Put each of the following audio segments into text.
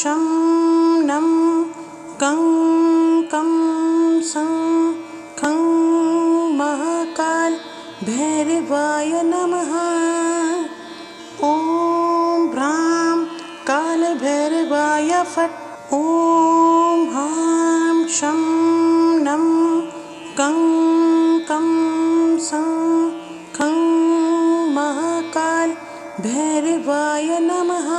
शं नं गं कं सं खं महाकाल भैरवाय नमः। ॐ ह्रां काल भैरवाय फट्। ॐ ह्रां शं नं गं कं सं खं महाकाल भैरवाय नमः।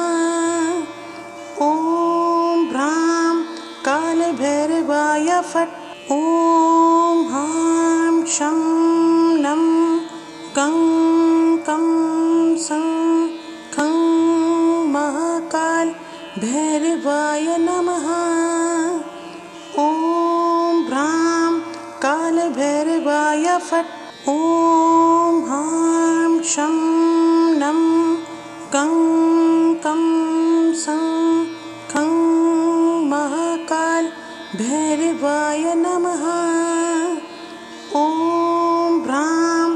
ॐ ह्रां काल भैरवाय फट्। ॐ ह्रां शं नं गं कं सं खं महाकाल भैरवाय नमः। ॐ ह्रां काल भैरवाय फट्। ॐ ह्रां शं नं गं कं सं खं महाकाल भैरवाय नमः। ॐ ह्रां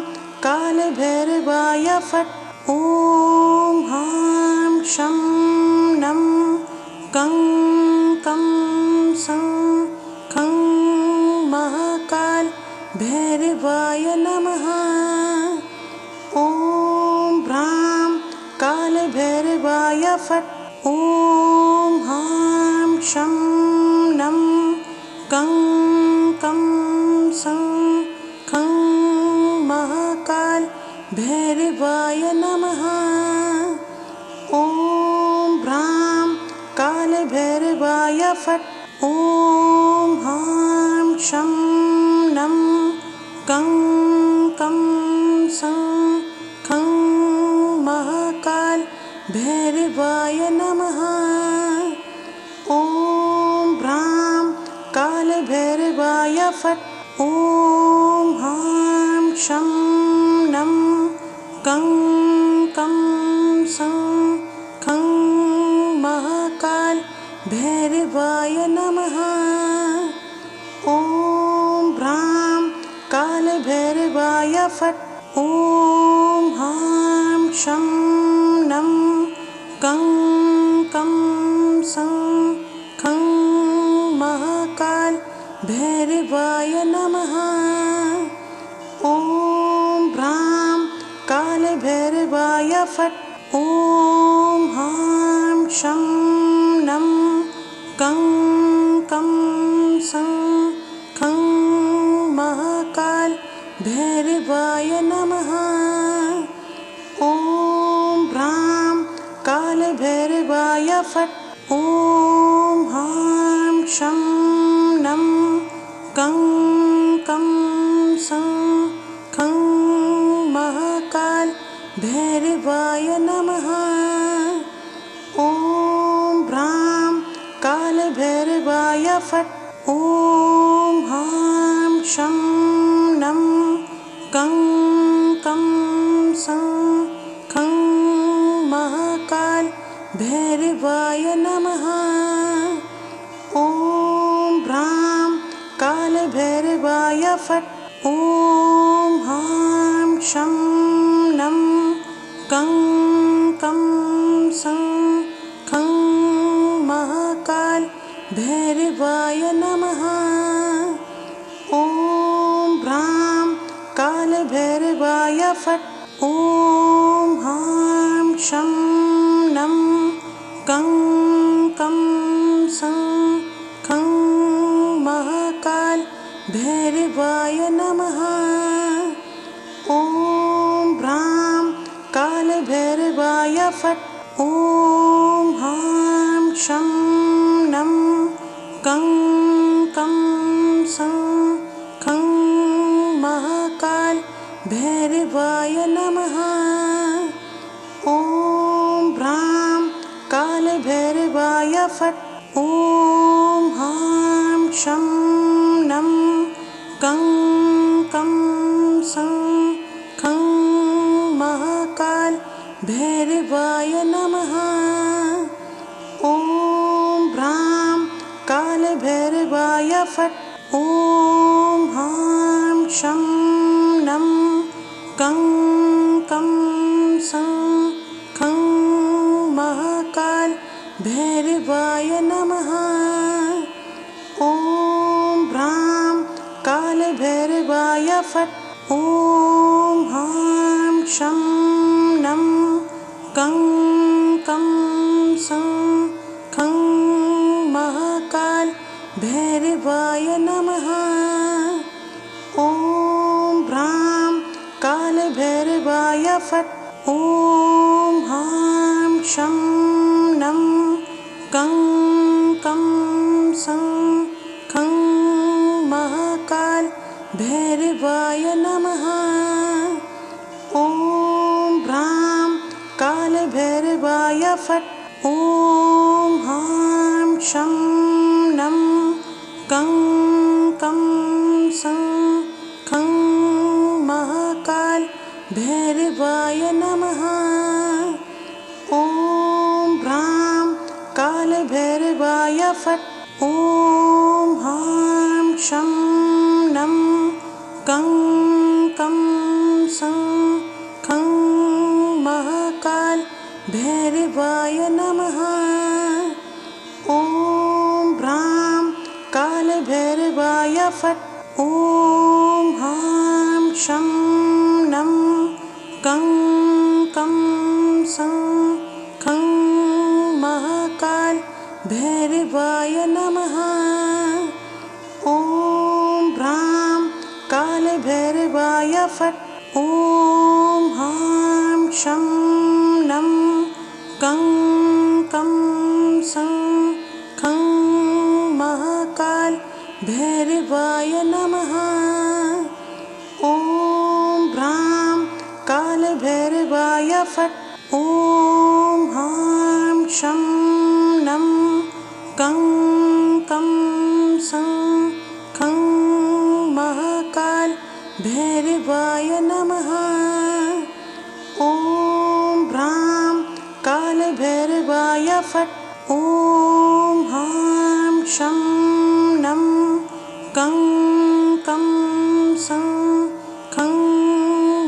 काल भैरवाय फट्। ॐ ह्रां शं नं गं कं सं खं महाकाल भैरवाय नमः। ॐ ह्रां काल भैरवाय फट्। ॐ ह्रां शं नं गं कं सं खं महाकाल भैरवाय नमः। ॐ ह्रां काल भैरवाय फट्। ॐ ह्रां शं नं गं कं सं खं महाकाल भैरवाय नमः। ॐ ह्रां काल भैरवाय फट्। ॐ ह्रां शं नं गं कं सं खं महाकाल भैरवाय नमः। ॐ ह्रां काल भैरवाय फट्। ॐ ह्रां शं नं गं कं सं खं महाकाल भैरवाय नमः। ॐ ह्रां काल भैरवाय फट्। ॐ ह्रां शं नं गं कं सं खं महाकाल भैरवाय नमः। ॐ ह्रां काल भैरवाय फट्। ॐ ह्रां शं नं गं कं सं खं महाकाल भैरवाय नमः। ॐ ह्रां काल भैरवाय फट्। ॐ ह्रां शं नं गं कं सं खं महाकाल भैरवाय नमः। ॐ ह्रां काल भैरवाय फट्। ॐ ह्रां शं नं गं कं सं खं महाकाल भैरवाय नमः। ॐ ह्रां काल भैरवाय फट्। ॐ ह्रां शं नं गं कं सं खं महाकाल भैरवाय नमः। ॐ ह्रां काल भैरवाय फट्। ॐ ह्रां शं नं गं कं सं खं महाकाल भैरवाय नमः। ॐ ह्रां काल भैरवाय फट्। ॐ ह्रां शं नं गं कं सं खं महाकाल भैरवाय नमः। ॐ ह्रां काल भैरवाय फट्। ॐ ह्रां शं नं गं कं सं खं महाकाल भैरवाय नमः। ॐ ह्रां कालभैरवाय फट्। ॐ ह्रां शं नं गं कं सं खं महाकाल भैरवाय नमः। ॐ ह्रां कालभैरवाय फट्। ॐ ह्रां शं नं गं कं सं खं महाकाल भैरवाय नमः। ॐ ह्रां कालभैरवाय फट्। ॐ ह्रां शं नं गं कं सं खं महाकाल भैरवाय नमः। ॐ ह्रां कालभैरवाय फट्। ॐ ह्रां शं नं गं कं सं खं महाकाल भैरवाय नमः। ॐ ह्रां कालभैरवाय फट्। ॐ ह्रां शं नं गं कं सं खं महाकाल भैरवाय नमः। ॐ ह्रां कालभैरवाय फट्। ॐ ह्रां शं नं गं कं सं खं महाकाल भैरवाय नमः। ॐ ह्रां कालभैरवाय फट्। ॐ ह्रां शं नं गं कं सं खं महाकाल भैरवाय नमः। ॐ ह्रां कालभैरवाय फट्। ॐ ह्रां शं नं गं कं सं खं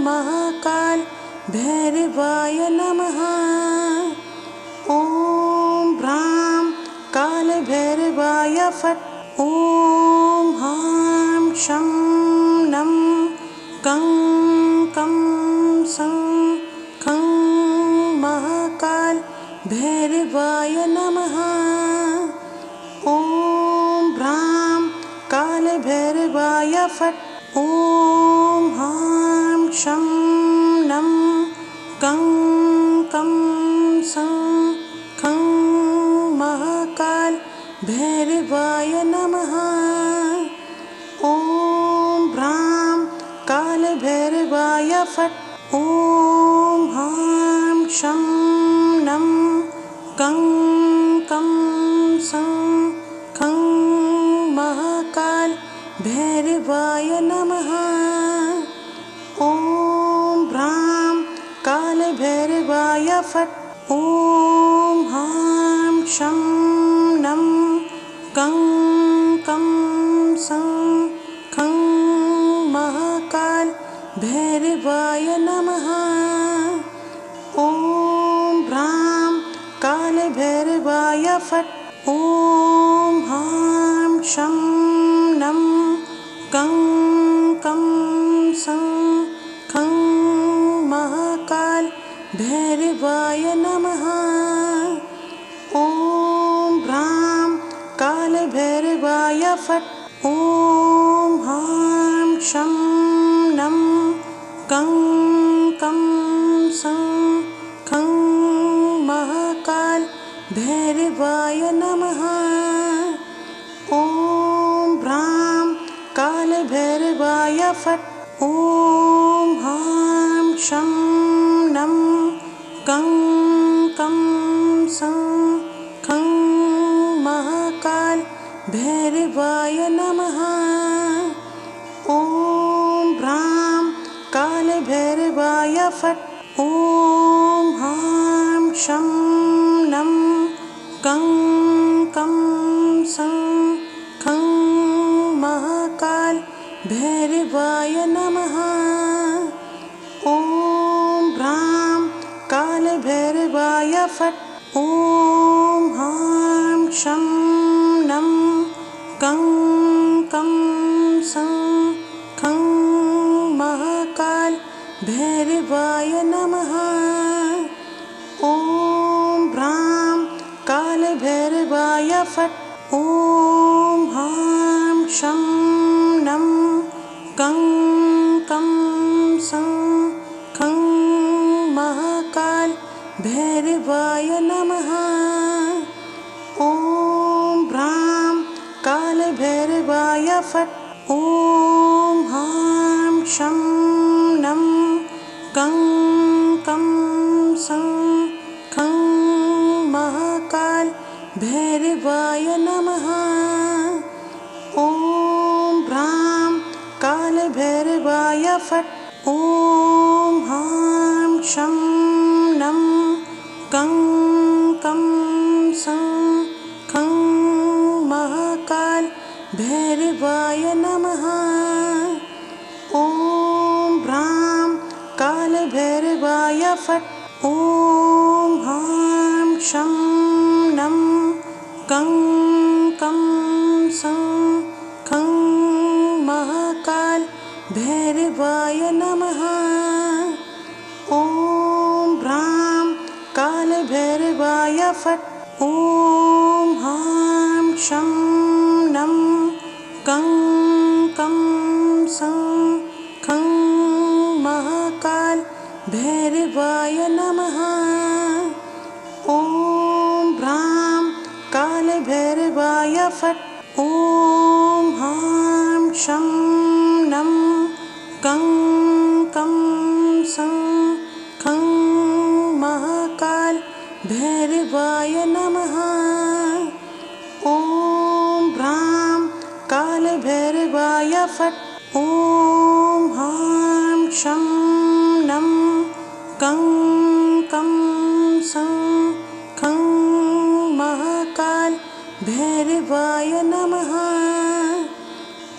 महाकाल भैरवाय नमः। ॐ ह्रां कालभैरवाय फट्। ॐ ह्रां शं नं गं कं सं खं महाकाल भैरवाय नमः। ॐ ह्रां कालभैरवाय फट्। ॐ ह्रां शं नं गं कं सं खं महाकाल भैरवाय नमः। ॐ ह्रां कालभैरवाय फट्। ॐ ह्रां शं नं गं कं सं खं महाकाल भैरवाय नमः। ॐ ह्रां कालभैरवाय फट्। ॐ ह्रां शं नं गं कं सं खं महाकाल भैरवाय नमः। ॐ ह्रां कालभैरवाय फट्। ॐ ह्रां शं नं गं कं सं खं महाकाल भैरवाय नमः। ॐ ह्रां कालभैरवाय फट्। ॐ ह्रां शं नं गं कं सं खं महाकाल भैरवाय नमः। ॐ ह्रां कालभैरवाय फट्। ॐ ह्रां शं नं गं कं सं खं महाकाल भैरवाय नमः। ॐ ह्रां कालभैरवाय फट्। ॐ ह्रां शं नं गं कं सं खं महाकाल भैरवाय नमः। ॐ ह्रां कालभैरवाय फट्। ॐ शं नं गं कं सं खं महाकाल भैरवाय नमः। ॐ ह्रां कालभैरवाय फट्। ॐ ह्रां शं नं गं कं सं खं महाकाल भैरवाय नमः। ॐ ह्रां कालभैरवाय फट्। ॐ ह्रां शं नं गं कं सं खं महाकाल भैरवाय नमः। ॐ ह्रां कालभैरवाय फट्। ॐ ह्रां शं नं गं कं सं खं महाकाल भैरवाय नमः। ॐ ह्रां कालभैरवाय फट्। ॐ ह्रां शं नं गं कं सं खं महाकाल भैरवाय नमः। ॐ ह्रां कालभैरवाय फट्। ॐ ह्रां शं नं गं कं सं खं महाकाल भैरवाय नमः। ॐ ह्रां कालभैरवाय फट्। ॐ ह्रां शं नं गं कं सं खं महाकाल भैरवाय नमः। ॐ ह्रां कालभैरवाय फट्। ॐ ह्रां शं नं गं कं सं खं महाकाल भैरवाय नमः।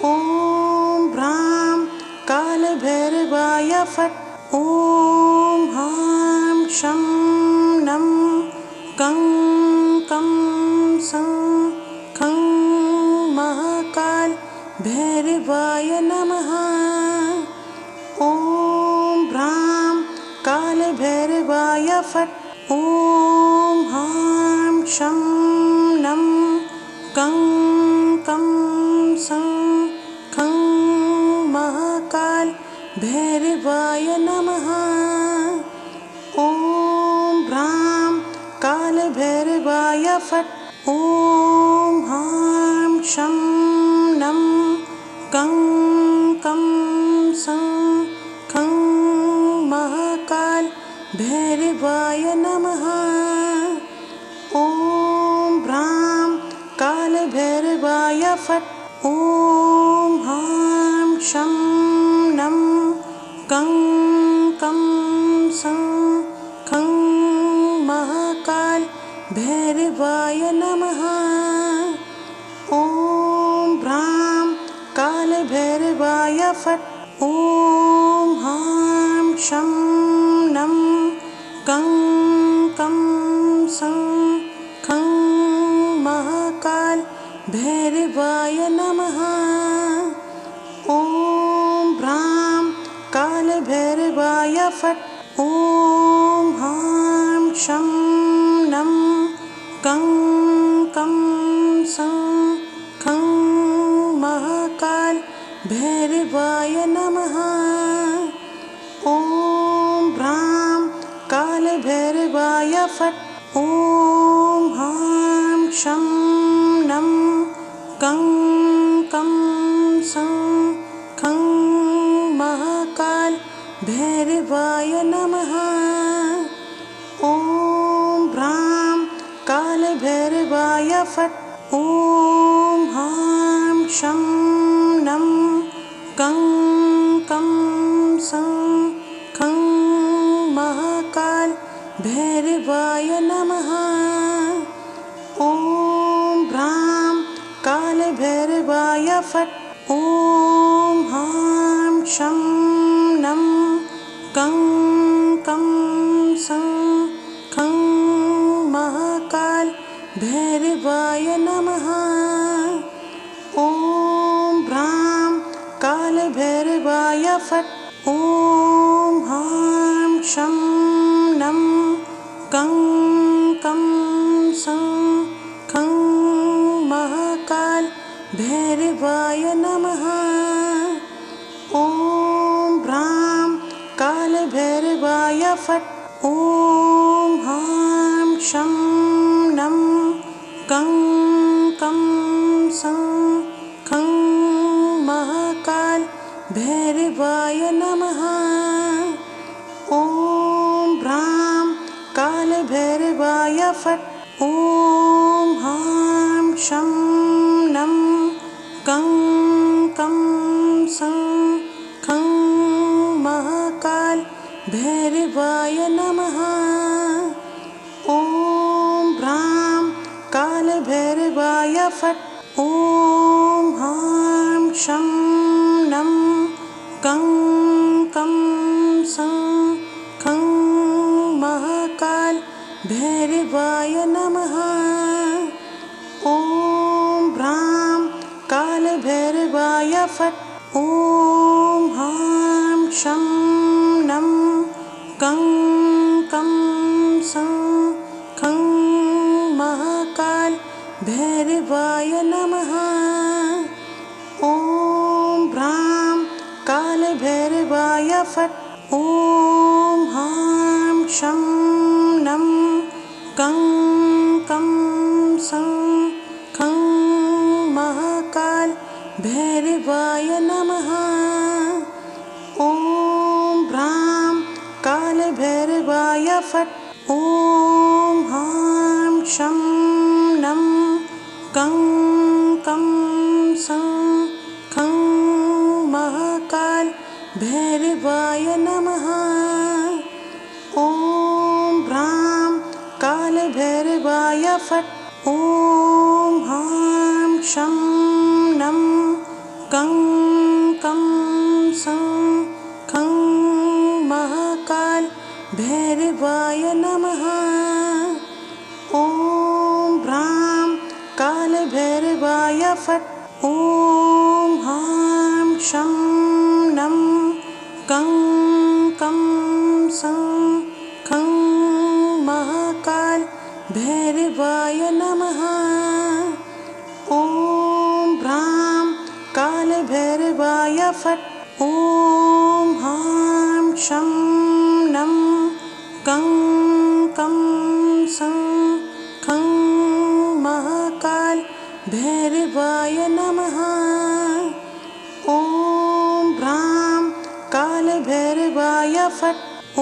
ॐ ह्रां कालभैरवाय फट्। ॐ ह्रां शं नं गं कं सं खं महाकाल भैरवाय नमः। ॐ ह्रां कालभैरवाय फट्। ॐ ह्रां शं नं गं कं सं खं महाकाल भैरवाय नमः। ॐ ह्रां कालभैरवाय फट्। ॐ ह्रां शं नं गं कं सं खं महाकाल भैरवाय नमः। ॐ ह्रां कालभैरवाय फट्। ॐ ह्रां शं नं गं कं सं खं महाकाल भैरवाय नमः। ॐ ह्रां कालभैरवाय फट्। ॐ ह्रां शं नं गं कं सं खं महाकाल भैरवाय नमः। ॐ ह्रां कालभैरवाय फट्। ॐ ह्रां शं नं गं कं सं खं महाकाल भैरवाय नमः। ॐ ह्रां कालभैरवाय फट्। ॐ ह्रां शं नं गं कं सं खं महाकाल भैरवाय नमः। ॐ ह्रां कालभैरवाय फट्। ॐ ह्रां शं नं गं कं सं खं महाकाल भैरवाय नमः। ॐ ह्रां कालभैरवाय फट्। ॐ ह्रां शं नं गं कं सं खं महाकाल भैरवाय नमः। ॐ भ्रां कालभैरवाय फट्। ॐ हां शं नं कं कं सं खं महाकाल भैरवाय नमः। ॐ भ्रां कालभैरवाय फट्। ॐ हां शं नं कं कं सं खं महाकाल भैरवाय नमः। ॐ भ्रां कालभैरवाय फट्। ॐ हां शं नं कं कं सं खं महाकाल भैरवाय नमः। ॐ भ्रां कालभैरवाय फट्। ॐ हां शं नं कं कं सं खं महाकाल भैरवाय नमः। ॐ भ्रां कालभैरवाय फट्। ॐ हां शं नं कं कं सं खं महाकाल भैरवाय नमः। ॐ भ्रां कालभैरवाय फट्। ॐ हां शं नं कं कं सं खं महाकाल भैरवाय नमः। ॐ भ्रां कालभैरवाय फट्। ॐ हां शं नं कं कं सं खं महाकाल भैरवाय नमः। ॐ भ्रां कालभैरवाय फट्। ॐ हां शं नं कं कं सं खं महाकाल भैरवाय नमः। ॐ भ्रां कालभैरवाय फट्। ॐ हां शं नं कं कं सं खं महाकाल भैरवाय नमः। ॐ भ्रां कालभैरवाय फट्। ॐ हां शं नं कं कं सं खं महाकाल भैरवाय नमः। ॐ भ्रां कालभैरवाय फट्। ॐ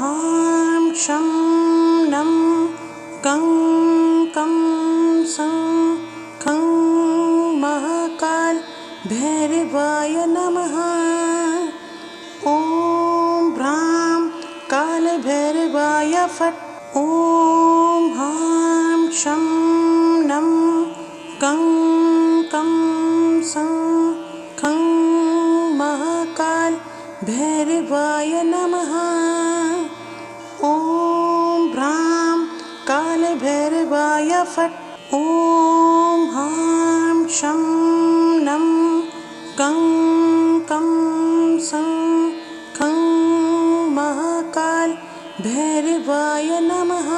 हां शं नं कं कं सं खं महाकाल भैरवाय नमः। ॐ भ्रां कालभैरवाय फट्। ॐ हां शं नं कं कं सं खं महाकाल भैरवाय नमः। ॐ भ्रां कालभैरवाय फट्। ॐ हां शं नं कं कं सं खं महाकाल भैरवाय नमः।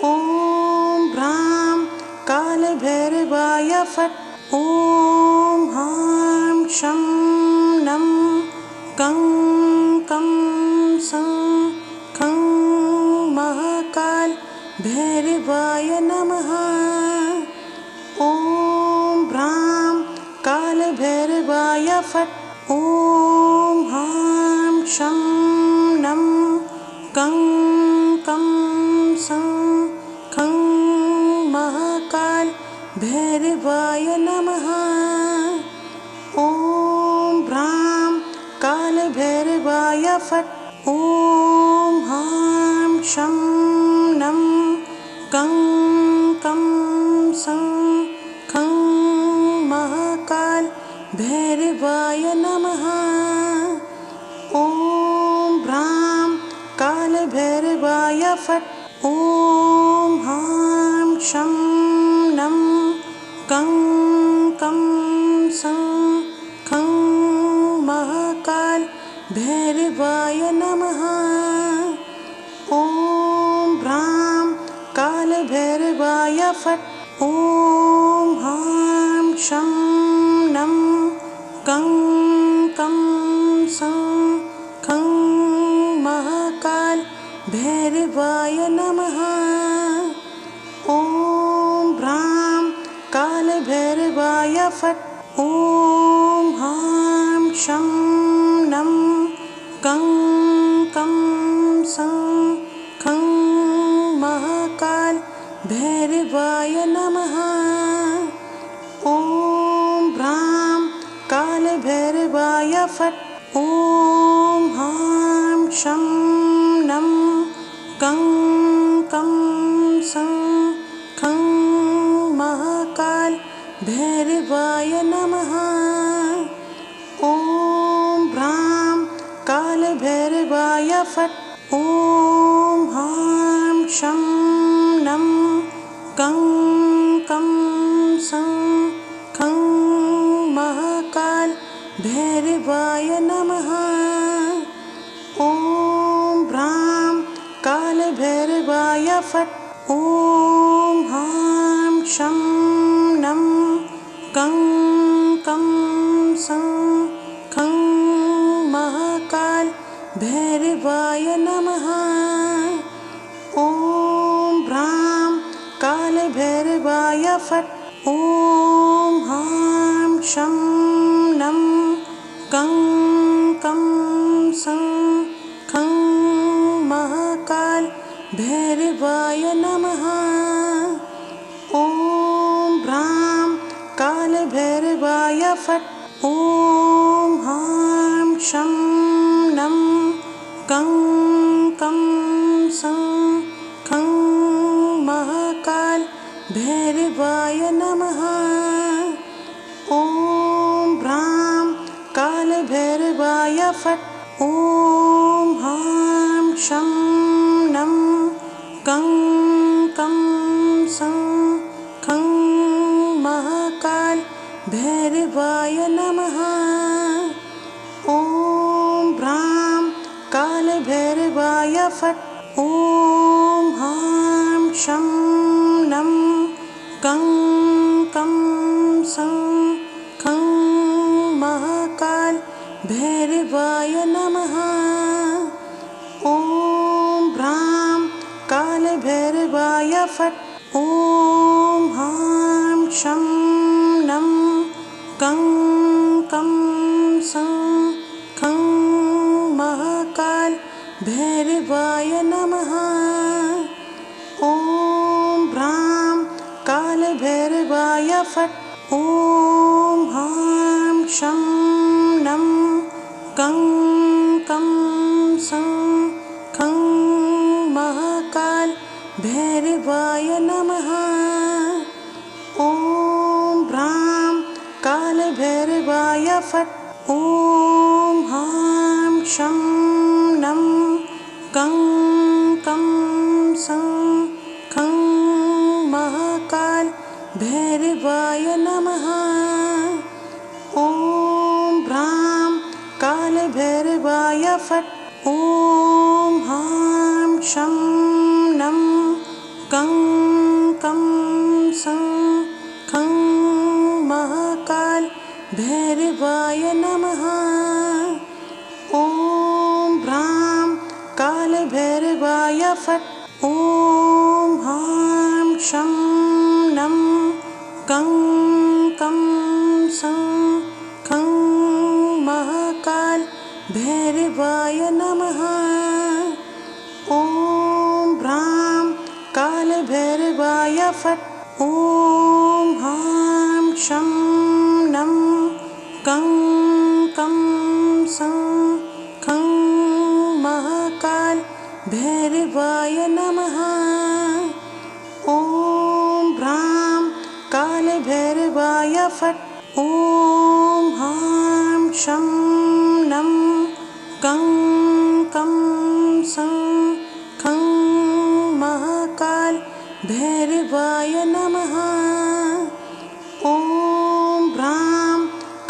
ॐ भ्रां कालभैरवाय फट्। ॐ हां शं नं कं कं सं खं महाकाल भैरवाय नमः। ॐ भ्रां कालभैरवाय फट्। ॐ हां शं नं कं कं सं खं महाकाल भैरवाय नमः। ॐ भ्रां कालभैरवाय फट्। ॐ हां शं नं कं कं सं खं महाकाल भैरवाय नमः। ॐ भ्रां कालभैरवाय फट्। ॐ हां शं नं गं कं सं खं महाकाल भैरवाय नमः। ॐ ब्रां कालभैरवाय फट्। ॐ हां शं नं गं कं सं खं महाकाल भैरवाय नमः। ॐ ब्रां कालभैरवाय फट्। ॐ हां शं नं गं कं सं खं महाकाल भैरवाय नमः। ॐ ब्रां कालभैरवाय फट्। ॐ हां शं नं गं कं सं खं महाकाल भैरवाय नमः। ॐ ब्रां कालभैरवाय फट्। ॐ हां शं नं गं कं सं खं महाकाल भैरवाय नमः। ॐ ब्रां कालभैरवाय फट्। ॐ हां शं नं गं कं सं खं महाकाल भैरवाय नमः। ॐ ब्रां कालभैरवाय फट्। ॐ हां शं नं गं कं सं खं महाकाल भैरवाय नमः। ॐ ब्रां कालभैरवाय फट्। ॐ हां शं नं गं कं सं खं महाकाल भैरवाय नमः। ॐ ब्रां कालभैरवाय फट्। ॐ हां शं नं गं कं सं खं महाकाल भैरवाय नमः। ॐ ब्रां कालभैरवाय फट्। ॐ हां शं नं गं कं सं खं महाकाल भैरवाय नमः। ॐ ब्रां कालभैरवाय फट्। ॐ हां शं नं गं कं सं खं महाकाल भैरवाय नमः। ॐ ब्रां कालभैरवाय फट्। ॐ हां शं नं गं कं सं खं महाकाल भैरवाय नमः। ॐ ब्रां कालभैरवाय फट्। ॐ हां शं नं गं कं सं खं महाकाल भैरवाय नमः। ॐ ब्रां कालभैरवाय फट्। ॐ हां शं नं गं कं सं खं महाकाल भैरवाय नमः। ॐ ब्रां कालभैरवाय फट्। ॐ हां शं नं गं कं सं खं महाकाल भैरवाय नमः। ॐ ब्रां कालभैरवाय फट्। ॐ हां शं नं गं कं सं खं महाकाल भैरवाय नमः। ॐ ब्रां कालभैरवाय फट्। ॐ हां शं नं गं कं सं खं महाकाल भैरवाय नमः। ॐ भ्रां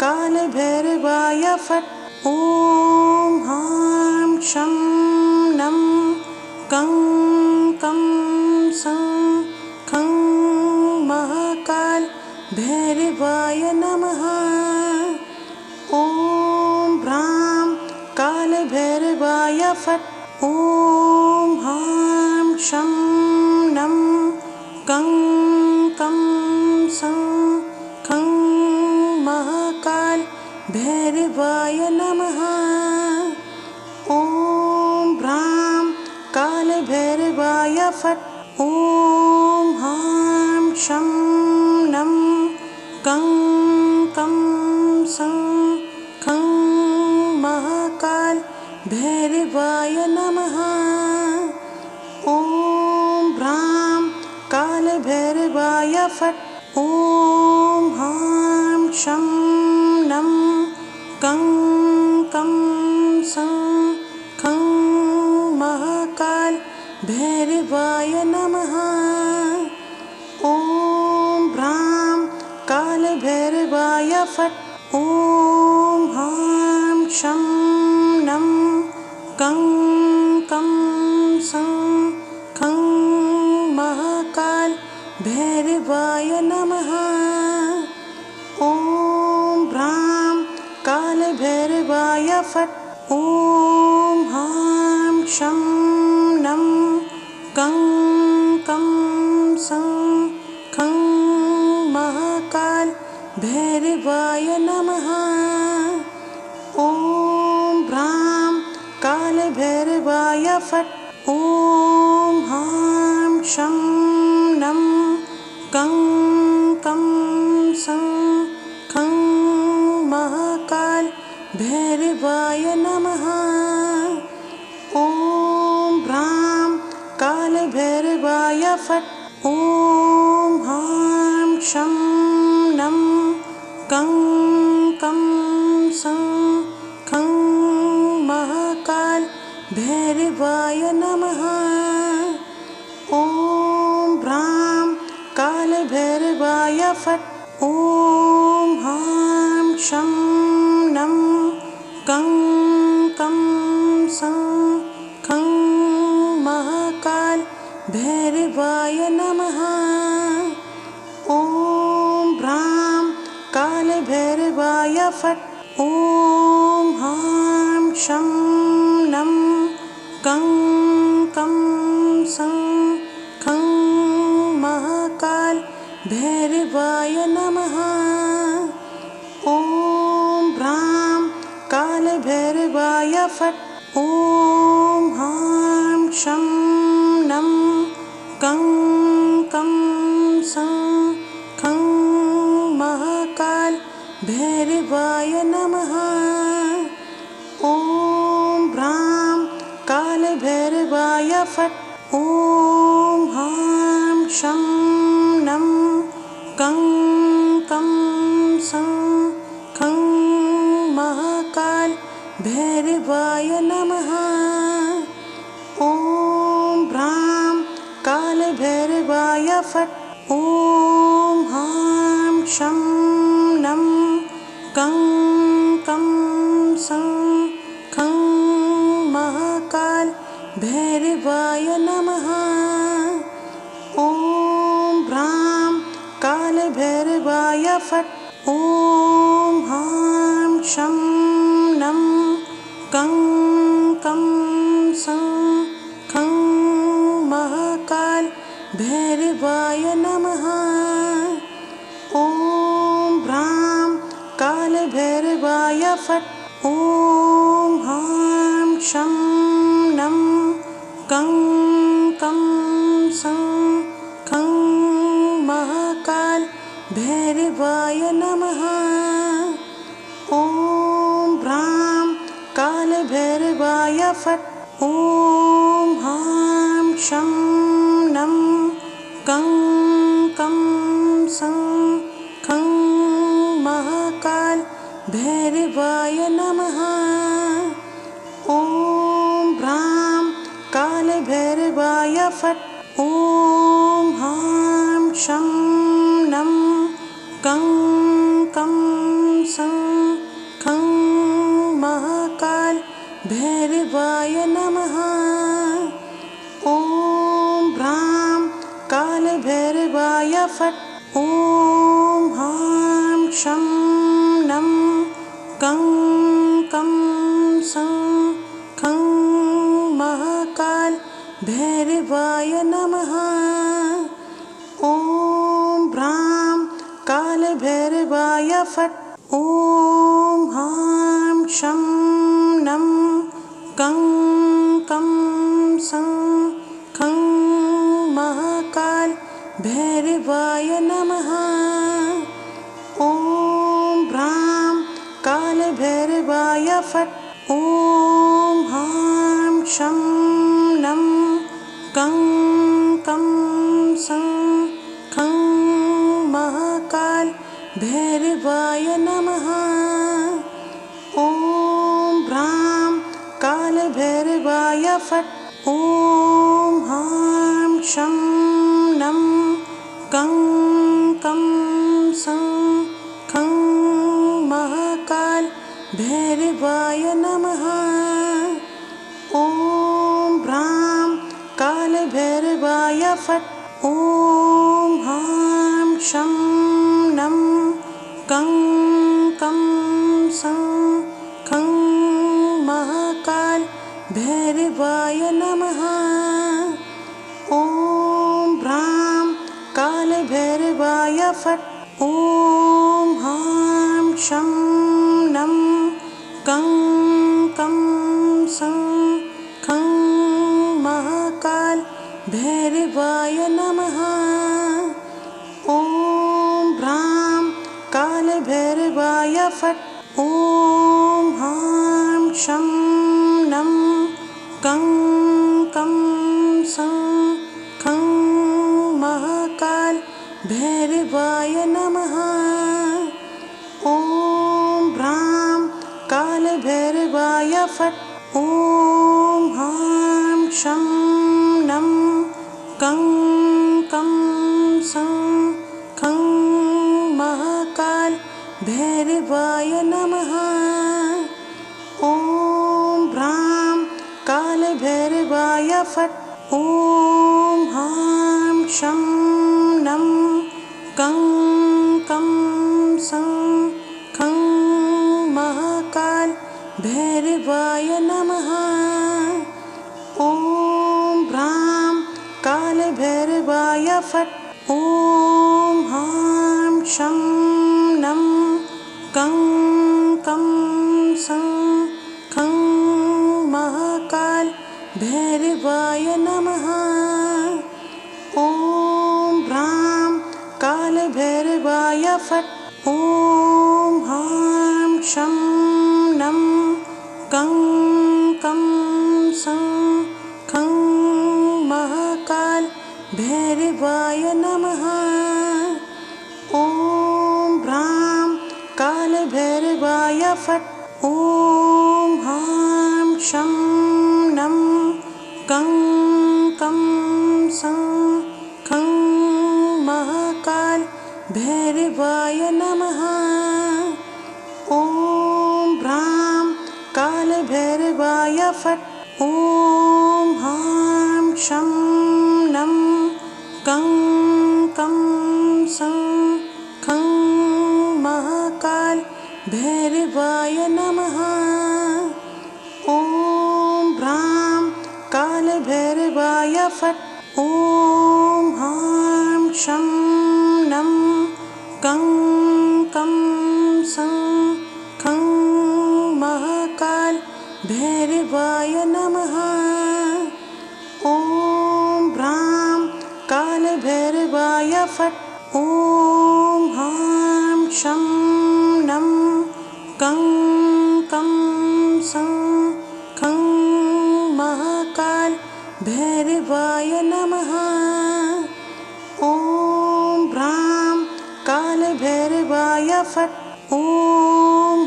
कालभैरवाय फट्। ॐ ह्रां शं नं कं कं सं खं महाकाल भैरवाय नमः। ॐ भ्रां कालभैरवाय फट्। ॐ ह्रां शं नं कं कं सं खं महाकाल भैरवाय नमः। ॐ भ्रां कालभैरवाय फट्। ॐ ह्रां शं नं कं कं सं खं महाकाल भैरवाय नमः। ॐ भ्रां कालभैरवाय फट्। ॐ ह्रां शं नं कं कं सं खं महाकाल भैरवाय नमः। ॐ भ्रां कालभैरवाय फट्। ॐ ह्रां शं नं कं कं सं खं महाकाल भैरवाय नमः। ॐ भ्रां कालभैरवाय फट्। ॐ ह्रां शं नं कं कं सं खं महाकाल भैरवाय नमः। ॐ भ्रां कालभैरवाय फट्। ॐ ह्रां शं नं कं कं सं खं महाकाल भैरवाय नमः। ॐ भ्रां कालभैरवाय फट्। ॐ ह्रां शं नं कं कं सं खं महाकाल भैरवाय नमः। ॐ भ्रां कालभैरवाय फट्। ॐ ह्रां शं नं कं कं सं खं महाकाल भैरवाय नमः। ॐ भ्रां कालभैरवाय फट्। ॐ ह्रां शं नं कं कं सं खं महाकाल भैरवाय नमः। ॐ भ्रां कालभैरवाय फट्। ॐ ह्रां शं नं कं कं सं खं महाकाल भैरवाय नमः। ॐ भ्रां कालभैरवाय फट्। ॐ ह्रां शं नं कं कं सं खं महाकाल भैरवाय नमः। ॐ भ्रां कालभैरवाय फट्। ॐ ह्रां शं नं कं कं सं खं महाकाल भैरवाय नमः। ॐ भ्रां कालभैरवाय फट्। ॐ ह्रां शं नं कं कं सं खं महाकाल भैरवाय नमः। ॐ भ्रां कालभैरवाय फट्। ॐ ह्रां शं नं कं कं सं खं महाकाल भैरवाय नमः। ॐ भ्रां कालभैरवाय फट्। ॐ ह्रां शं नं कं कं सं खं महाकाल भैरवाय नमः। ॐ भ्रां कालभैरवाय फट्। ॐ शं नं गं कं सं खं महाकाल भैरवाय नमः। ॐ भ्रां कालभैरवाय फट्। ॐ हां शं नं गं कं सं खं महाकाल भैरवाय नमः। ॐ भ्रां कालभैरवाय फट्। ॐ हां शं नं गं कं सं खं महाकाल भैरवाय नमः। ॐ भ्रां कालभैरवाय फट्। ॐ हां शं नं गं कं सं खं महाकाल भैरवाय नमः। ॐ भ्रां कालभैरवाय फट्। ॐ हां शं नं गं कं सं खं महाकाल भैरवाय नमः। ॐ भ्रां कालभैरवाय फट्। ॐ हां शं नं गं कं सं खं महाकाल भैरवाय नमः। ॐ भ्रां कालभैरवाय फट्। ॐ हां शं नं गं कं सं खं महाकाल भैरवाय नमः। ॐ भ्रां कालभैरवाय फट्। ॐ हां शं नं गं कं सं खं महाकाल भैरवाय नमः। ॐ भ्रां कालभैरवाय फट्। ॐ हां शं नं गं कं सं खं महाकाल भैरवाय नमः। ॐ भ्रां कालभैरवाय फट्। ॐ हां शं नं गं कं सं खं महाकाल भैरवाय नमः। ॐ भ्रां कालभैरवाय फट्। ॐ हां शं नं गं कं सं खं महाकाल भैरवाय नमः। ॐ भ्रां कालभैरवाय फट्। ॐ हां शं नं गं कं सं खं महाकाल भैरवाय नमः। ॐ भ्रां कालभैरवाय फट्। ॐ हां शं नं गं कं सं खं महाकाल भैरवाय नमः। ॐ भ्रां कालभैरवाय फट्। ॐ हां शं नं गं कं सं खं महाकाल भैरवाय नमः। ॐ भ्रां कालभैरवाय फट्। ॐ हां शं नं गं कं सं खं महाकाल भैरवाय नमः। ॐ भ्रां कालभैरवाय फट्। ॐ हां शं नं गं कं सं खं महाकाल भैरवाय नमः। ॐ भ्रां कालभैरवाय फट्। ॐ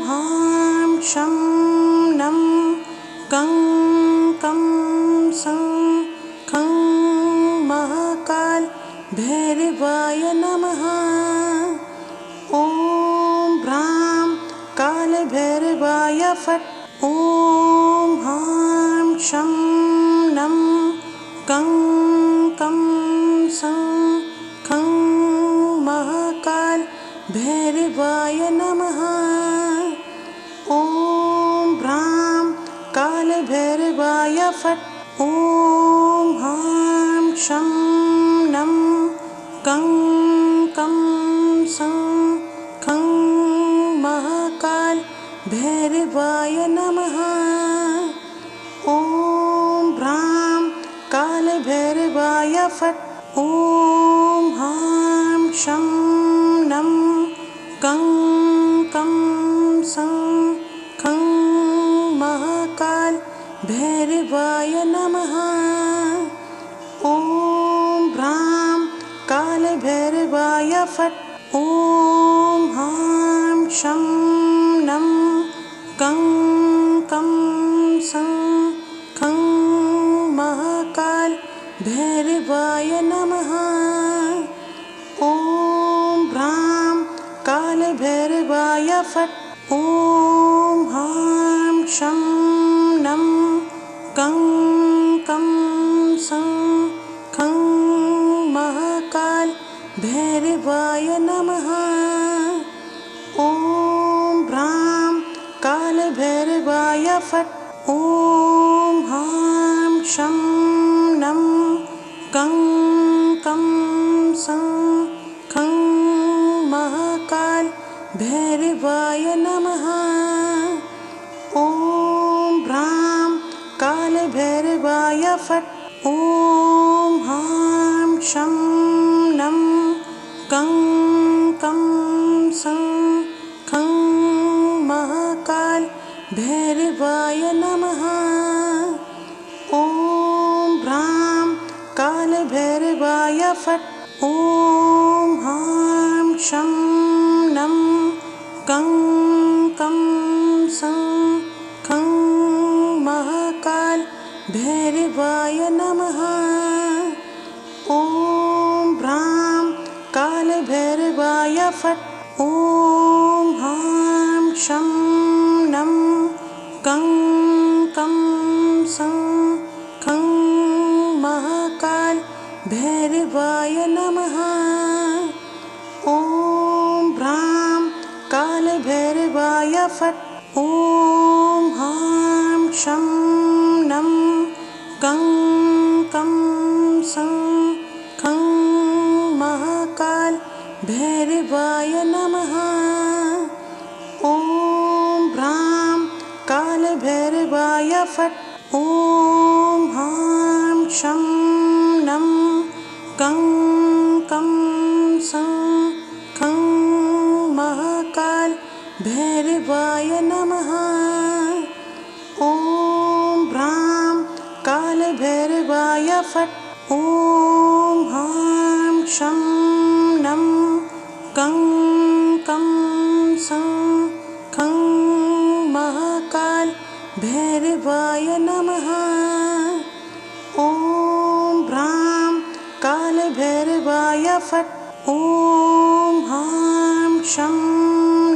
हां शं नं गं कं सं खं महाकाल भैरवाय नमः। ॐ ब्रां कालभैरवाय फट्। ॐ हां शं नं गं कं सं खं महाकाल भैरवाय नमः। ॐ ब्रां कालभैरवाय फट्। ॐ हां शं नं गं कं सं खं महाकाल भैरवाय नमः। ॐ ब्रां कालभैरवाय फट्। ॐ हां शं नं गं कं सं खं महाकाल भैरवाय नमः। ॐ ब्रां कालभैरवाय फट्। ॐ हां शं नं गं कं सं खं महाकाल भैरवाय नमः। ॐ ब्रां कालभैरवाय फट्। ॐ हां शं नं गं कं सं खं महाकाल भैरवाय नमः। ॐ ब्रां कालभैरवाय फट्। ॐ हां शं नं गं कं सं खं महाकाल भैरवाय नमः। ॐ ब्रां कालभैरवाय फट्। ॐ हां शं नं गं कं सं खं महाकाल भैरवाय नमः। ॐ ब्रां कालभैरवाय फट्। ॐ हां शं नं गं कं सं खं महाकाल भैरवाय नमः। ॐ ब्रां कालभैरवाय फट्। ॐ हां शं नं गं कं सं खं महाकाल भैरवाय नमः। ॐ ब्रां कालभैरवाय फट्। ॐ हां शं नं गं कं सं खं महाकाल भैरवाय नमः। ॐ ब्रां कालभैरवाय फट्। ॐ हां शं नं गं कं सं खं महाकाल भैरवाय नमः। ॐ ब्रां कालभैरवाय फट्। ॐ हां शं नं गं कं सं खं महाकाल भैरवाय नमः। ॐ ब्रां कालभैरवाय फट्। ॐ हां शं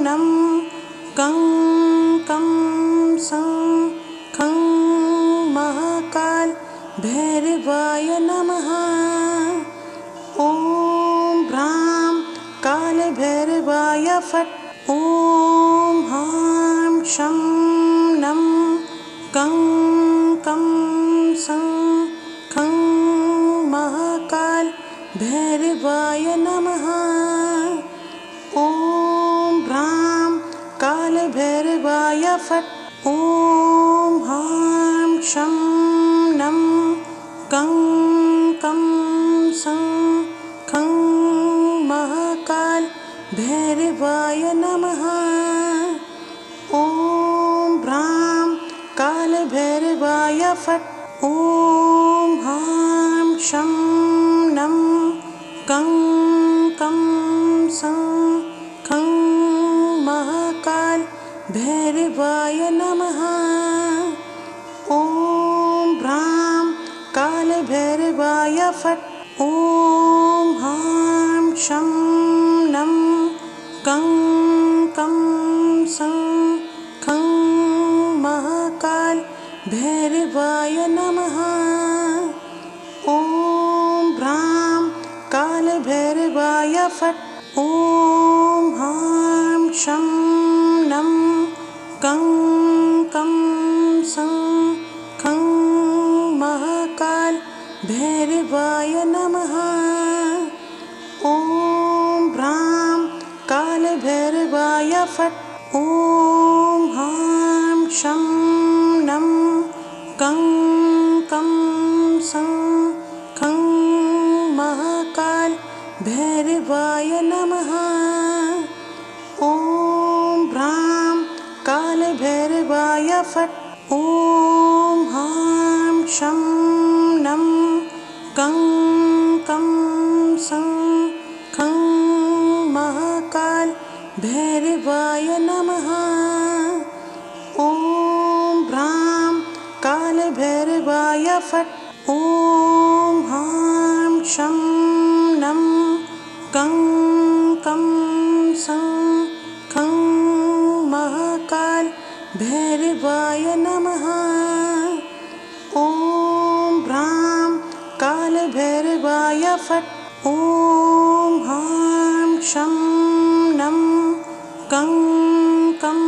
नं गं कं सं खं महाकाल भैरवाय नमः। ॐ ब्रां कालभैरवाय फट्। ॐ हां शं नं गं कं सं खं महाकाल भैरवाय नमः। ॐ ब्रां कालभैरवाय फट्। ॐ हां शं नं गं कं सं खं महाकाल भैरवाय नमः। ॐ ब्रां कालभैरवाय फट्। ॐ हां शं नं गं कं सं खं महाकाल भैरवाय नमः। ॐ ब्रां कालभैरवाय फट्। ॐ शं नं गं कं सं खं महाकाल भैरवाय नमः। ॐ ह्रां कालभैरवाय फट्। ॐ ह्रां शं नं गं कं सं खं महाकाल भैरवाय नमः। ॐ ह्रां कालभैरवाय फट्। ॐ ह्रां शं नं गं कं सं खं महाकाल भैरवाय नमः। ॐ ह्रां कालभैरवाय फट्। ॐ ह्रां शं नं गं कं सं खं महाकाल भैरवाय नमः। ॐ ह्रां कालभैरवाय फट्। ॐ ह्रां शं नं गं कं सं खं महाकाल भैरवाय नमः। ॐ ह्रां कालभैरवाय फट्। ॐ ह्रां शं नं गं कं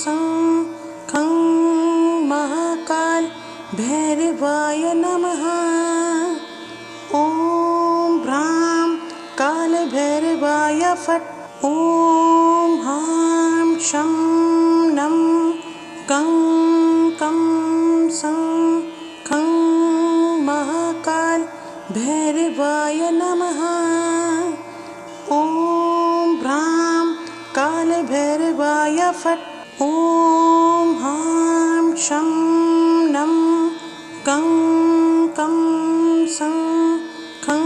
सं खं महाकाल भैरवाय नमः। ॐ ह्रां कालभैरवाय फट्। ॐ ह्रां शं नं गं कं सं खं महाकाल भैरवाय नमः। ॐ ह्रां कालभैरवाय फट्। ॐ ह्रां शं नं गं कं सं खं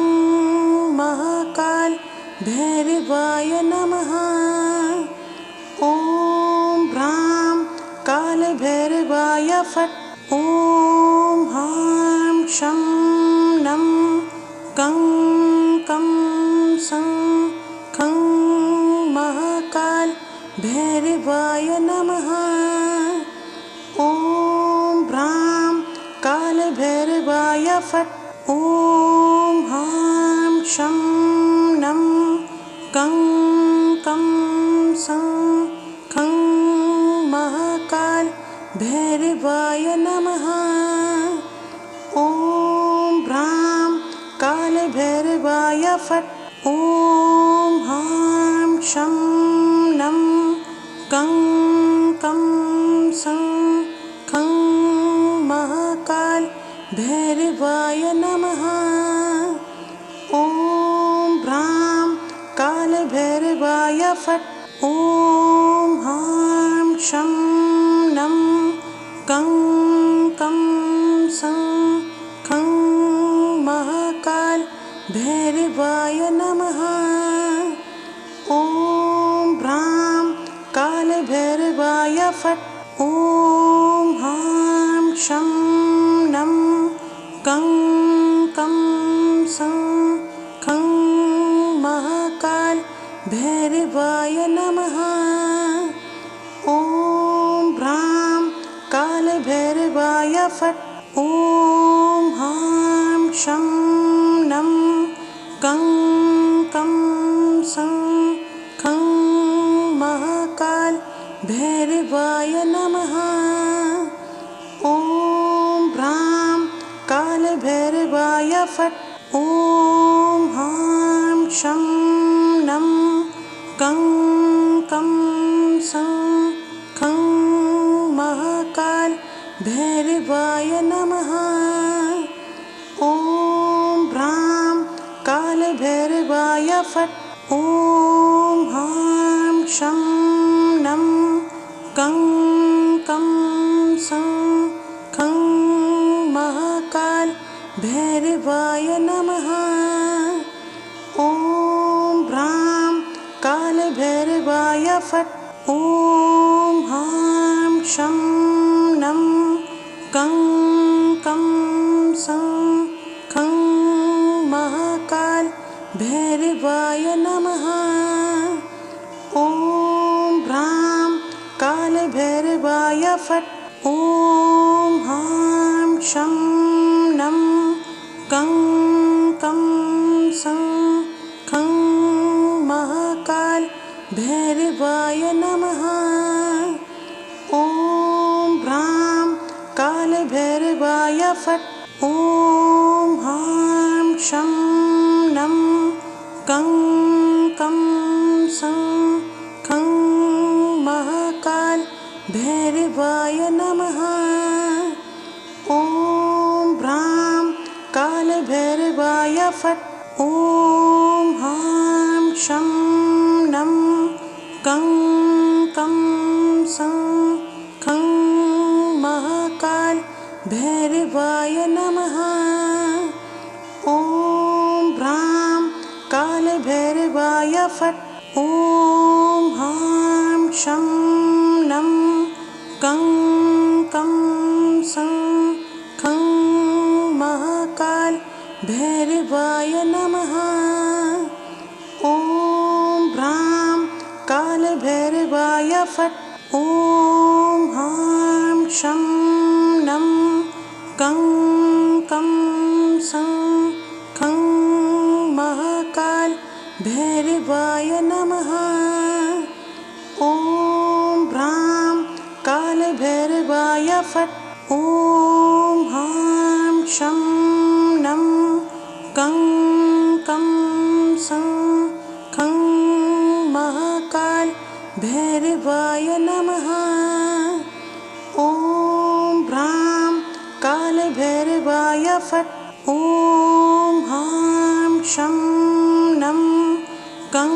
महाकाल भैरवाय नमः। ॐ ह्रां कालभैरवाय फट्। ॐ ह्रां शं नं गं कं सं खं महाकाल भैरवाय नमः। ॐ ह्रां कालभैरवाय फट्। ॐ ह्रां शं नं गं कं सं खं महाकाल भैरवाय नमः। ॐ ह्रां कालभैरवाय फट्। ॐ ह्रां शं नं गं कं सं खं महाकाल भैरवाय नमः। ॐ ह्रां कालभैरवाय फट्। ॐ ह्रां शं नं गं कं सं खं महाकाल भैरवाय नमः। ॐ ह्रां कालभैरवाय फट्। ॐ ह्रां शं नं गं कं सं खं महाकाल भैरवाय नमः। ॐ ह्रां कालभैरवाय फट्। ॐ ह्रां शं नं गं कं सं खं महाकाल भैरवाय नमः। ॐ ह्रां कालभैरवाय फट्। ॐ ह्रां शं नं गं कं सं खं महाकाल भैरवाय नमः। ॐ ह्रां कालभैरवाय फट्। ॐ ह्रां शं नं गं कं सं खं महाकाल भैरवाय नमः। ॐ ह्रां कालभैरवाय फट्। ॐ ह्रां शं नं गं कं सं खं महाकाल भैरवाय नमः। ॐ ह्रां कालभैरवाय फट्। ॐ ह्रां शं नं कं कं सं खं महाकाल भैरवाय नमः। ॐ ह्रां कालभैरवाय फट्। ॐ ह्रां शं नं कं कं सं खं महाकाल भैरवाय नमः। ॐ ह्रां कालभैरवाय फट्। ॐ ह्रां शं नं कं कं सं खं महाकाल भैरवाय नमः। ॐ ह्रां कालभैरवाय फट्। ॐ ह्रां शं नं कं कं सं खं महाकाल भैरवाय नमः। ॐ ह्रां कालभैरवाय फट्। ॐ ह्रां शं नं कं कं सं खं महाकाल भैरवाय नमः। ॐ ह्रां कालभैरवाय फट्। ॐ ह्रां शं नं कं कं सं खं महाकाल भैरवाय नमः। ॐ ह्रां कालभैरवाय फट्। ॐ ह्रां शं नं कं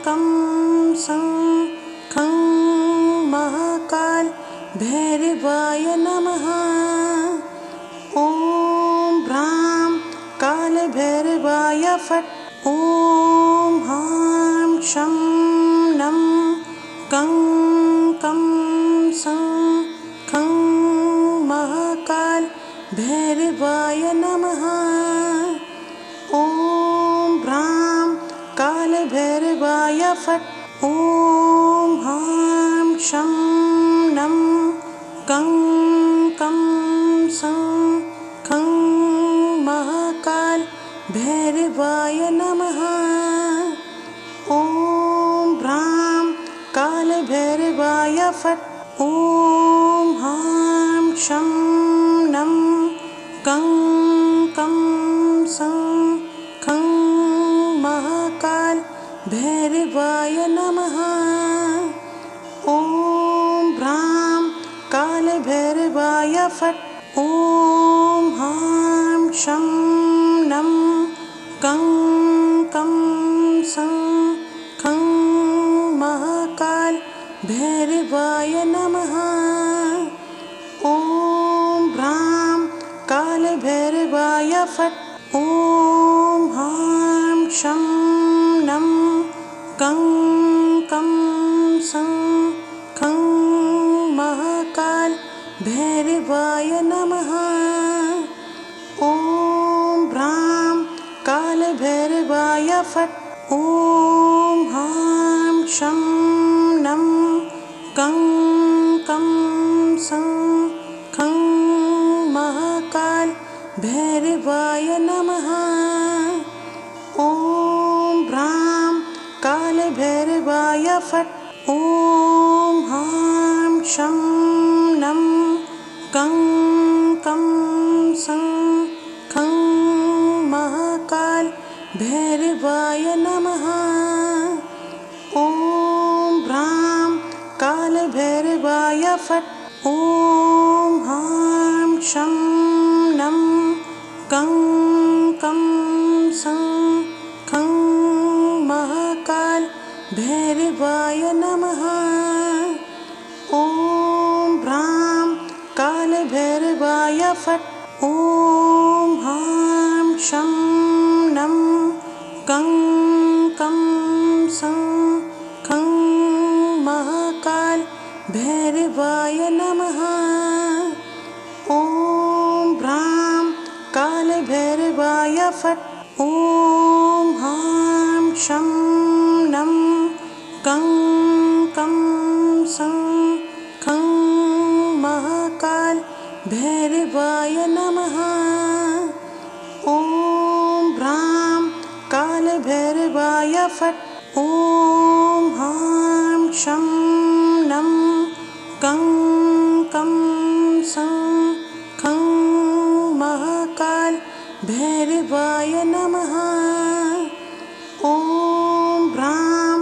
कं सं खं महाकाल भैरवाय नमः। ॐ ह्रां कालभैरवाय फट्। ॐ ह्रां शं नं कं कं सं खं महाकाल भैरवाय नमः। ॐ ह्रां कालभैरवाय फट्। ॐ ह्रां शं नं कं कं सं खं महाकाल भैरवाय नमः। ॐ ह्रां कालभैरवाय फट्। ॐ ह्रां शं नं कं कं सं खं महाकाल भैरवाय नमः। ॐ ह्रां कालभैरवाय फट्। ॐ ह्रां शं नं कं कं सं खं महाकाल भैरवाय नमः। ॐ ह्रां कालभैरवाय फट्। ॐ ह्रां शं नं कं कं सं खं महाकाल भैरवाय नमः। ॐ ह्रां कालभैरवाय फट्। ॐ ह्रां शं नं कं कं सं खं महाकाल भैरवाय नमः। ॐ ह्रां कालभैरवाय फट्। ॐ ह्रां शं नं कं कं सं खं महाकाल भैरवाय नमः। ॐ ह्रां कालभैरवाय फट्। ॐ ह्रां शं नं कं कं सं खं महाकाल भैरवाय नमः। ॐ ह्रां कालभैरवाय फट्। ॐ ह्रां शं नं कं कं सं खं महाकाल भैरवाय नमः। ॐ ह्रां कालभैरवाय फट्। ॐ शं नं कं कं सं खं महाकाल भैरवाय नमः। ॐ ह्रां कालभैरवाय फट्। ॐ ह्रां शं नं कं कं सं खं महाकाल भैरवाय नमः। ॐ ह्रां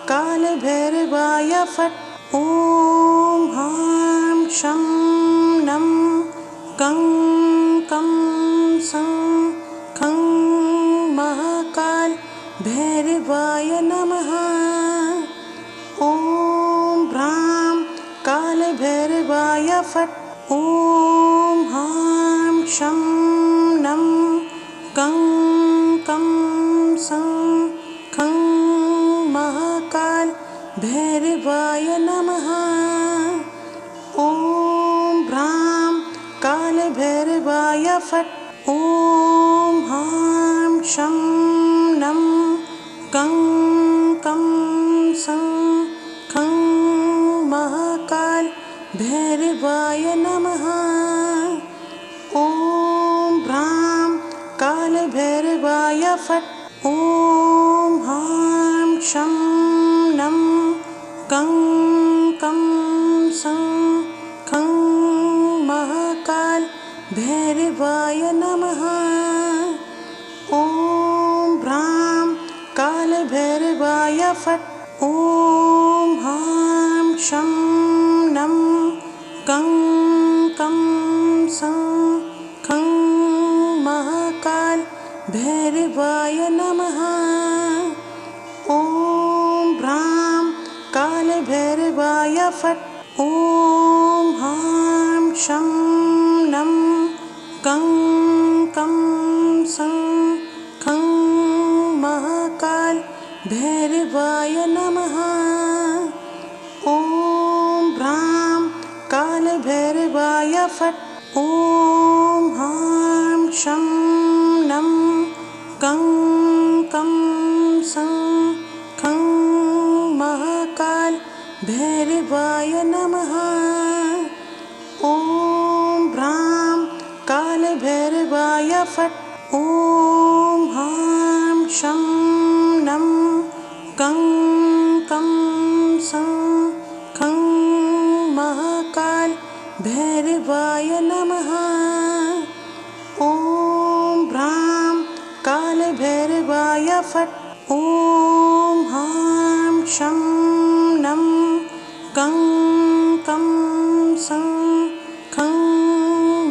कालभैरवाय फट्। ॐ ह्रां शं नं कं कं सं खं महाकाल भैरवाय नमः। ॐ ह्रां कालभैरवाय फट्। ॐ ह्रां शं नं कं कं सं खं महाकाल भैरवाय नमः। ॐ ह्रां कालभैरवाय फट्। ॐ ह्रां शं नं कं कं सं खं महाकाल भैरवाय नमः। ॐ ह्रां कालभैरवाय फट्। ॐ ह्रां शं नं कं कं सं खं महाकाल भैरवाय नमः। ॐ ह्रां कालभैरवाय फट्। ॐ ह्रां शं नं कं कं सं खं महाकाल भैरवाय नमः। ॐ ह्रां कालभैरवाय फट्। ॐ ह्रां शं नं कं कं सं खं महाकाल भैरवाय नमः। ॐ ह्रां कालभैरवाय फट्। ॐ ह्रां शं नं कं कं सं खं महाकाल भैरवाय नमः। ॐ ह्रां कालभैरवाय फट्। ॐ ह्रां शं नं कं कं सं खं महाकाल भैरवाय नमः। ॐ ह्रां कालभैरवाय फट्। ॐ ह्रां शं नं कं कं सं खं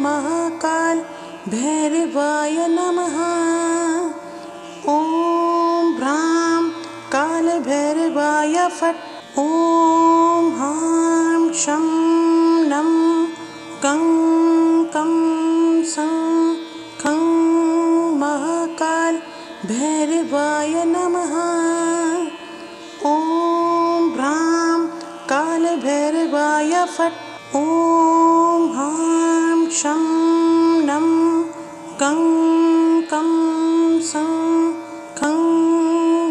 महाकाल भैरवाय नमः। ॐ ह्रां कालभैरवाय फट्। ॐ ह्रां शं नं कं कं सं खं महाकाल भैरवाय नमः। ॐ ह्रां कालभैरवाय फट्। ॐ ह्रां शं नं कं कं सं खं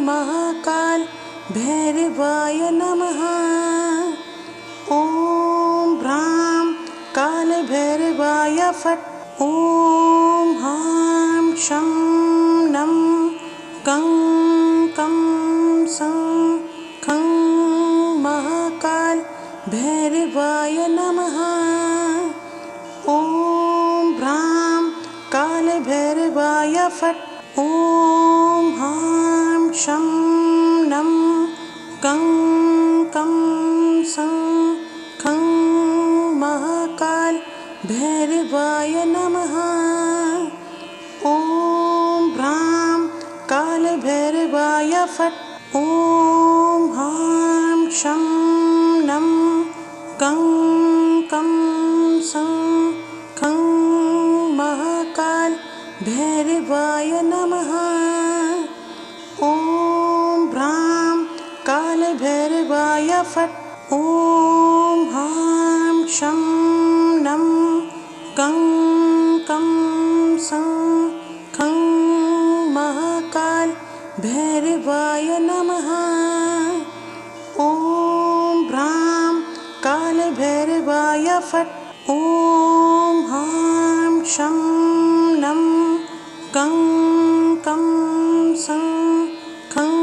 महाकाल भैरवाय नमः। ॐ ह्रां कालभैरवाय फट्। ॐ ह्रां शं नं कं कं सं खं महाकाल भैरवाय नमः। ॐ ह्रां कालभैरवाय फट्। ॐ ह्रां शं नं कं कं सं खं महाकाल भैरवाय नमः। ॐ ह्रां कालभैरवाय फट्। ॐ ह्रां शं नं कं कं सं खं महाकाल भैरवाय नमः। ॐ ह्रां कालभैरवाय फट्। ॐ ह्रां शं नं कं कं सं खं महाकाल भैरवाय नमः। ॐ भ्रां कालभैरवाय फट्। ॐ हां शं नं कं कं सं खं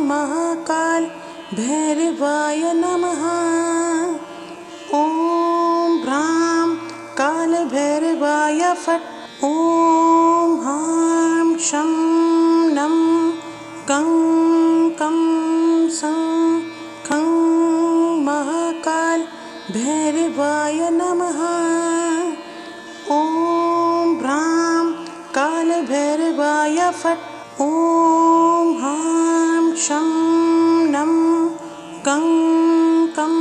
महाकाल भैरवाय नमः। ॐ भ्रां कालभैरवाय फट्। ॐ हां शं नं कं कं सं खं महाकाल भैरवाय नमः। ॐ भ्रां कालभैरवाय फट्। ॐ हां शं नं कं कं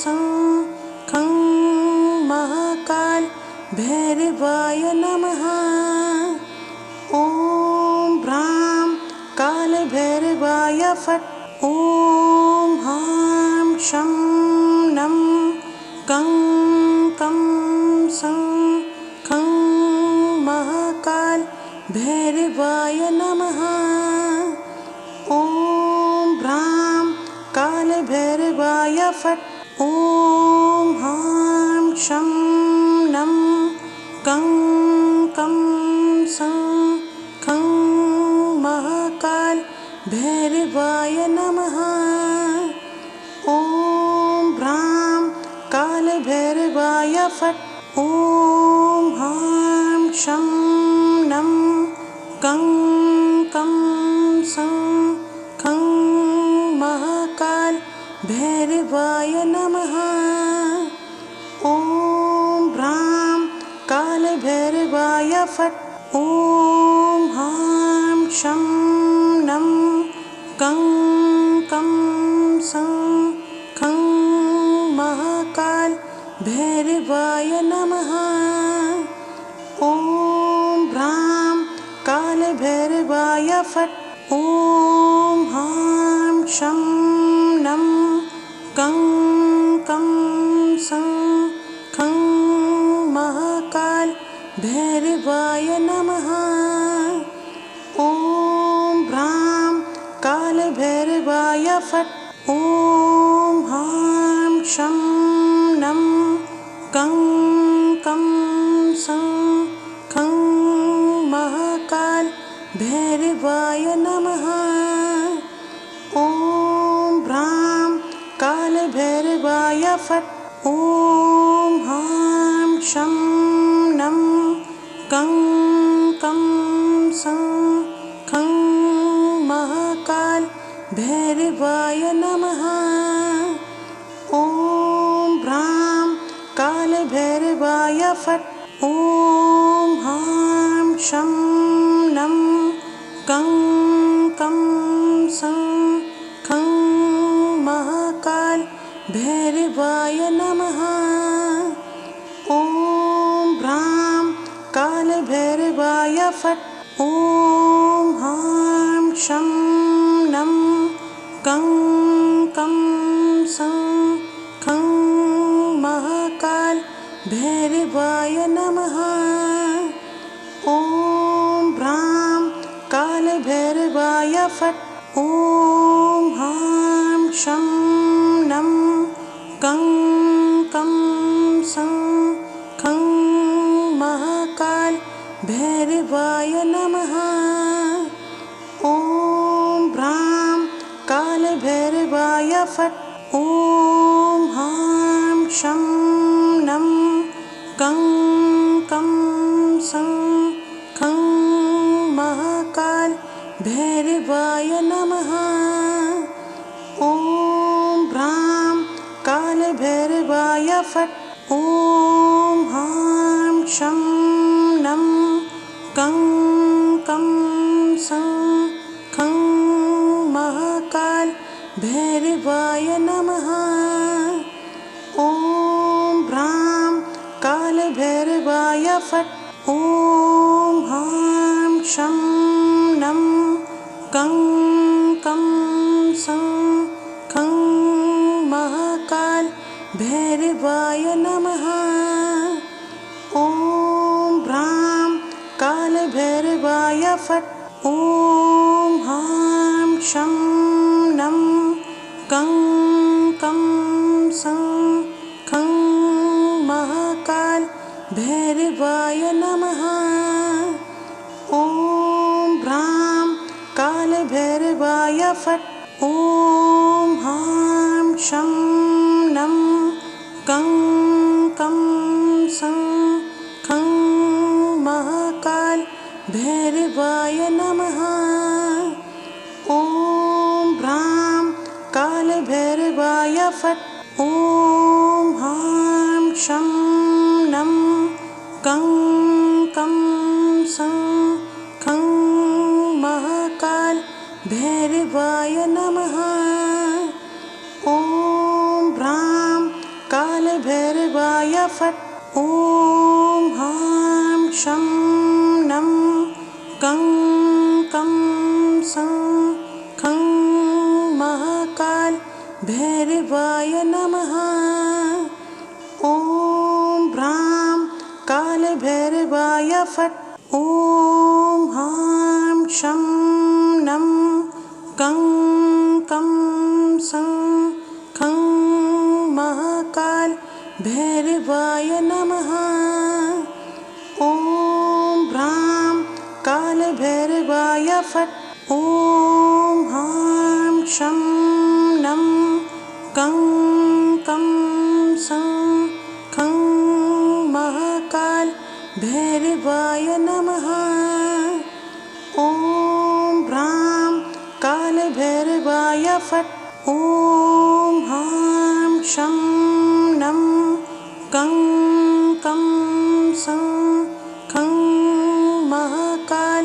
सं खं महाकाल भैरवाय नमः। ॐ भ्रां कालभैरवाय फट्। ॐ हां शं नं कं कं सं खं महाकाल भैरवाय नमः। ॐ भ्रां कालभैरवाय फट्। ॐ हां शं नं कं कं सं खं महाकाल भैरवाय नमः। ॐ भ्रां कालभैरवाय फट्। ॐ हां शं नं कं कं सं खं महाकाल भैरवाय नमः। ॐ भ्रां कालभैरवाय फट्। ॐ हां शं नं कं कं सं खं महाकाल भैरवाय नमः। ॐ भ्रां कालभैरवाय फट्। ॐ हां शं नं कं कं सं खं महाकाल भैरवाय नमः। ॐ भ्रां कालभैरवाय फट्। ॐ हां शं नं कं कं सं खं महाकाल भैरवाय नमः। ॐ भ्रां कालभैरवाय फट्। ॐ हां शं नं कं कं सं खं महाकाल भैरवाय नमः। ॐ भ्रां कालभैरवाय फट्। ॐ हां शं नं कं कं सं खं महाकाल भैरवाय नमः। ॐ भ्रां कालभैरवाय फट्। ॐ हां शं नं कं कं सं खं महाकाल भैरवाय नमः। ॐ भ्रां कालभैरवाय फट्। ॐ हां शं नं कं कं सं खं महाकाल भैरवाय नमः। ॐ भ्रां कालभैरवाय फट्। ॐ हां शं नं कं कं सं खं महाकाल भैरवाय नमः। ॐ भ्रां कालभैरवाय फट्। ॐ हां शं नं कं कं सं खं महाकाल भैरवाय नमः। ॐ भ्रां कालभैरवाय फट्। ॐ हां शं नं कं कं सं खं महाकाल भैरवाय नमः। ॐ भ्रां कालभैरवाय फट्। ॐ कं कं सं खं महाकाल भैरवाय नमः। ॐ ह्रां कालभैरवाय फट्। ॐ ह्रां शं नं कं कं सं खं महाकाल भैरवाय नमः। ॐ ह्रां कालभैरवाय फट्। ॐ ह्रां शं नं कं कं सं खं महाकाल भैरवाय नमः। ॐ ह्रां कालभैरवाय फट्। ॐ ह्रां शं नं कं कं सं खं महाकाल भैरवाय नमः। ॐ ह्रां कालभैरवाय फट्। ॐ ह्रां शं नं कं कं सं खं महाकाल भैरवाय नमः। ॐ ह्रां कालभैरवाय फट्। ॐ ह्रां शं नं कं कं सं खं महाकाल भैरवाय नमः। ॐ ह्रां कालभैरवाय फट्। ॐ ह्रां शं नं कं कं सं खं महाकाल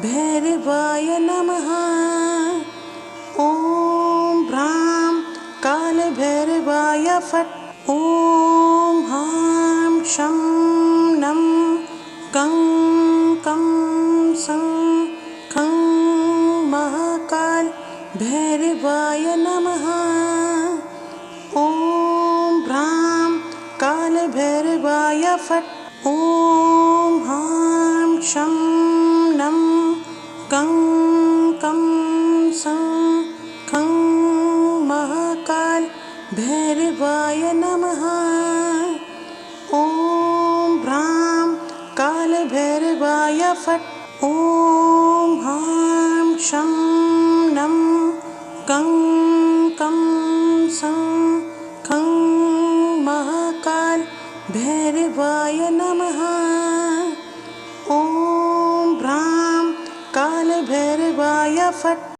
भैरवाय नमः। ॐ ह्रां कालभैरवाय फट्। ॐ ह्रां शं नं कं कं सं खं महाकाल भैरवाय नमः। ॐ ह्रां कालभैरवाय फट्। ॐ ह्रां शं नं कं कं सं खं महाकाल भैरवाय नमः। ॐ ह्रां कालभैरवाय फट्। ॐ ह्रां शं नं कं कं सं खं महाकाल भैरवाय नमः। ॐ ह्रां कालभैरवाय फट्।